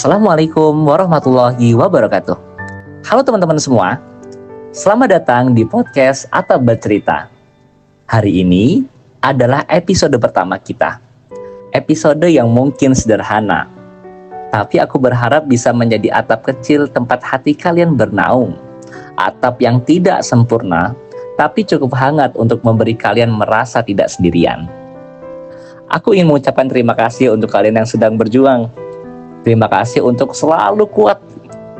Assalamualaikum warahmatullahi wabarakatuh. Halo teman-teman semua, selamat datang di podcast Atap Bercerita. Hari ini adalah episode pertama kita. Episode yang mungkin sederhana, tapi aku berharap bisa menjadi atap kecil tempat hati kalian bernaung. Atap yang tidak sempurna, tapi cukup hangat untuk memberi kalian merasa tidak sendirian. Aku ingin mengucapkan terima kasih untuk kalian yang sedang berjuang. Terima kasih untuk selalu kuat.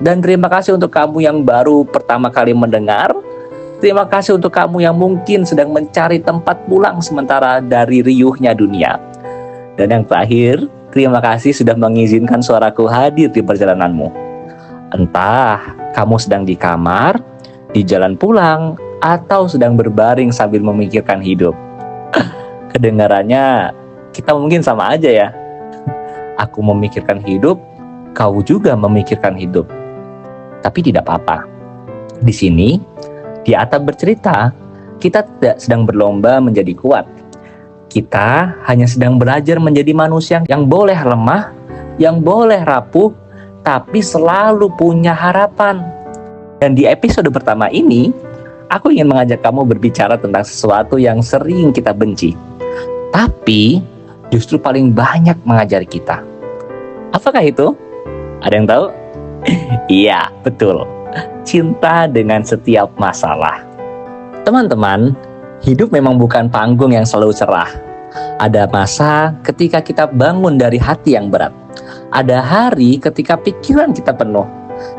Dan terima kasih untuk kamu yang baru pertama kali mendengar. Terima kasih untuk kamu yang mungkin sedang mencari tempat pulang sementara dari riuhnya dunia. Dan yang terakhir, terima kasih sudah mengizinkan suaraku hadir di perjalananmu. Entah kamu sedang di kamar, di jalan pulang, atau sedang berbaring sambil memikirkan hidup. Kedengarannya kita mungkin sama aja ya. Aku memikirkan hidup, kau juga memikirkan hidup. Tapi tidak apa-apa. Di sini, di Atap Bercerita, kita tidak sedang berlomba menjadi kuat. Kita hanya sedang belajar menjadi manusia yang boleh lemah, yang boleh rapuh, tapi selalu punya harapan. Dan di episode pertama ini, aku ingin mengajak kamu berbicara tentang sesuatu yang sering kita benci, tapi justru paling banyak mengajari kita. Apakah itu? Ada yang tahu? Iya, betul. Cinta dengan setiap masalah. Teman-teman, hidup memang bukan panggung yang selalu cerah. Ada masa ketika kita bangun dari hati yang berat. Ada hari ketika pikiran kita penuh,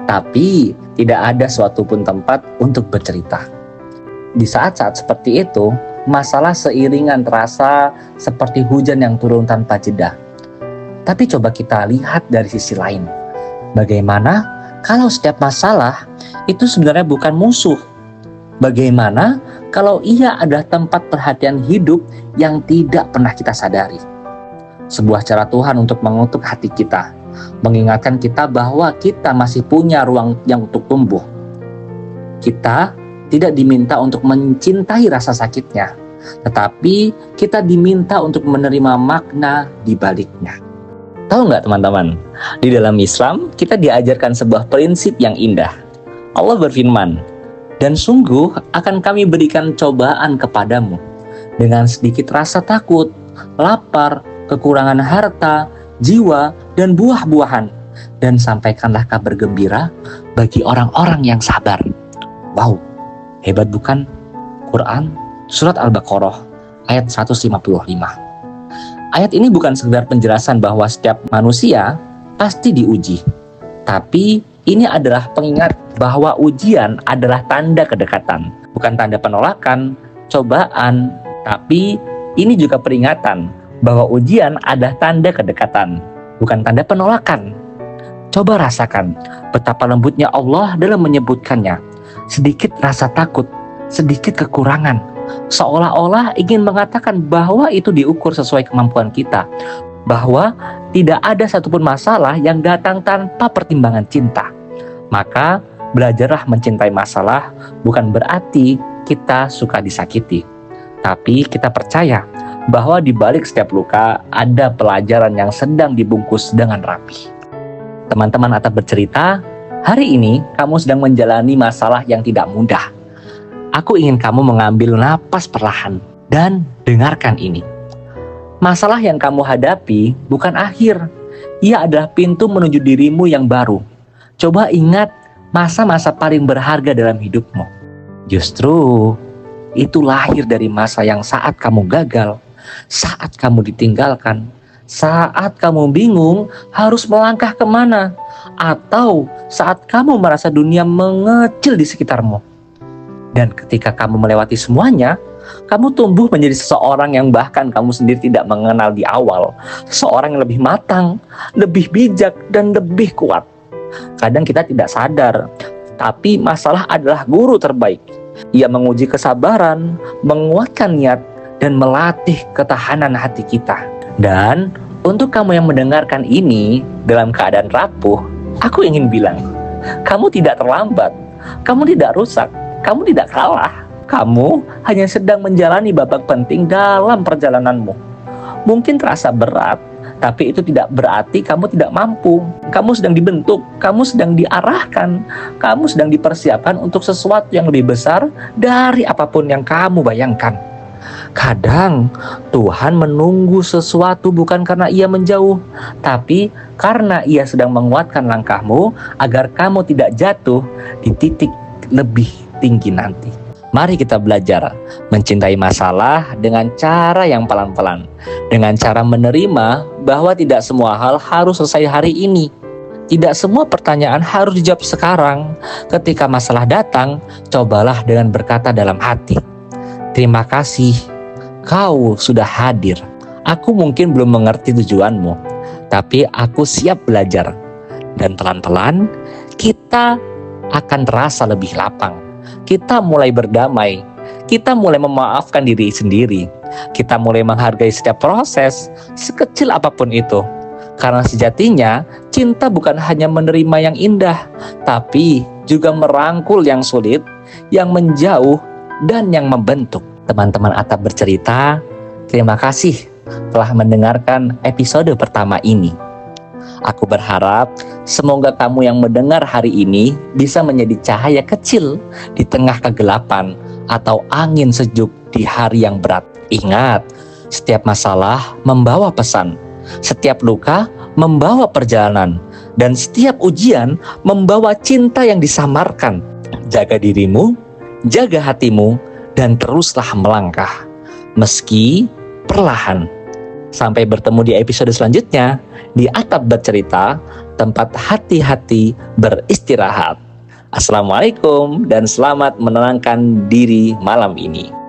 tapi tidak ada suatu pun tempat untuk bercerita. Di saat-saat seperti itu, masalah seiringan terasa seperti hujan yang turun tanpa jeda. Tapi coba kita lihat dari sisi lain. Bagaimana kalau setiap masalah itu sebenarnya bukan musuh? Bagaimana kalau ia adalah tempat perhatian hidup yang tidak pernah kita sadari? Sebuah cara Tuhan untuk mengutuk hati kita, mengingatkan kita bahwa kita masih punya ruang yang untuk tumbuh. Kita tidak diminta untuk mencintai rasa sakitnya, tetapi kita diminta untuk menerima makna di baliknya. Tahu nggak teman-teman, di dalam Islam kita diajarkan sebuah prinsip yang indah. Allah berfirman, "Dan sungguh akan kami berikan cobaan kepadamu dengan sedikit rasa takut, lapar, kekurangan harta, jiwa, dan buah-buahan. Dan sampaikanlah kabar gembira bagi orang-orang yang sabar." Wow, hebat bukan? Quran, surat Al-Baqarah, ayat 155. Ayat ini bukan sekedar penjelasan bahwa setiap manusia pasti diuji. Tapi ini adalah pengingat bahwa ujian adalah tanda kedekatan. Bukan tanda penolakan, cobaan. Tapi ini juga peringatan bahwa ujian adalah tanda kedekatan, bukan tanda penolakan. Coba rasakan betapa lembutnya Allah dalam menyebutkannya. Sedikit rasa takut, sedikit kekurangan, seolah-olah ingin mengatakan bahwa itu diukur sesuai kemampuan kita, bahwa tidak ada satupun masalah yang datang tanpa pertimbangan cinta. Maka belajarlah mencintai masalah bukan berarti kita suka disakiti, tapi kita percaya bahwa di balik setiap luka ada pelajaran yang sedang dibungkus dengan rapi. Teman-teman Atap Bercerita, hari ini kamu sedang menjalani masalah yang tidak mudah. Aku ingin kamu mengambil napas perlahan dan dengarkan ini. Masalah yang kamu hadapi bukan akhir. Ia adalah pintu menuju dirimu yang baru. Coba ingat masa-masa paling berharga dalam hidupmu. Justru itu lahir dari masa yang saat kamu gagal, saat kamu ditinggalkan, saat kamu bingung harus melangkah kemana, atau saat kamu merasa dunia mengecil di sekitarmu. Dan ketika kamu melewati semuanya, kamu tumbuh menjadi seseorang yang bahkan kamu sendiri tidak mengenal di awal. Seseorang yang lebih matang, lebih bijak, dan lebih kuat. Kadang kita tidak sadar, tapi masalah adalah guru terbaik. Ia menguji kesabaran, menguatkan niat, dan melatih ketahanan hati kita. Dan untuk kamu yang mendengarkan ini dalam keadaan rapuh, aku ingin bilang, kamu tidak terlambat, kamu tidak rusak, kamu tidak kalah. Kamu hanya sedang menjalani babak penting dalam perjalananmu. Mungkin terasa berat, Tapi itu tidak berarti kamu tidak mampu. Kamu sedang dibentuk, kamu sedang diarahkan, kamu sedang dipersiapkan untuk sesuatu yang lebih besar dari apapun yang kamu bayangkan. Kadang Tuhan menunggu sesuatu bukan karena Ia menjauh, tapi karena Ia sedang menguatkan langkahmu agar kamu tidak jatuh di titik lebih tinggi nanti. Mari kita belajar mencintai masalah dengan cara yang pelan-pelan, dengan cara menerima bahwa tidak semua hal harus selesai hari ini. Tidak semua pertanyaan harus dijawab sekarang. Ketika masalah datang, cobalah dengan berkata dalam hati, terima kasih, kau sudah hadir. Aku mungkin belum mengerti tujuanmu, tapi aku siap belajar. Dan pelan-pelan, kita akan terasa lebih lapang. Kita mulai berdamai, kita mulai memaafkan diri sendiri, kita mulai menghargai setiap proses, sekecil apapun itu. Karena sejatinya, cinta bukan hanya menerima yang indah, tapi juga merangkul yang sulit, yang menjauh, dan yang membentuk. Teman-teman Atap Bercerita, terima kasih telah mendengarkan episode pertama ini. Aku berharap semoga kamu yang mendengar hari ini bisa menjadi cahaya kecil di tengah kegelapan atau angin sejuk di hari yang berat. Ingat, setiap masalah membawa pesan, setiap luka membawa perjalanan, dan setiap ujian membawa cinta yang disamarkan. Jaga dirimu, jaga hatimu, dan teruslah melangkah, meski perlahan. Sampai bertemu di episode selanjutnya di Atap Bercerita, tempat hati-hati beristirahat. Assalamualaikum dan selamat menenangkan diri malam ini.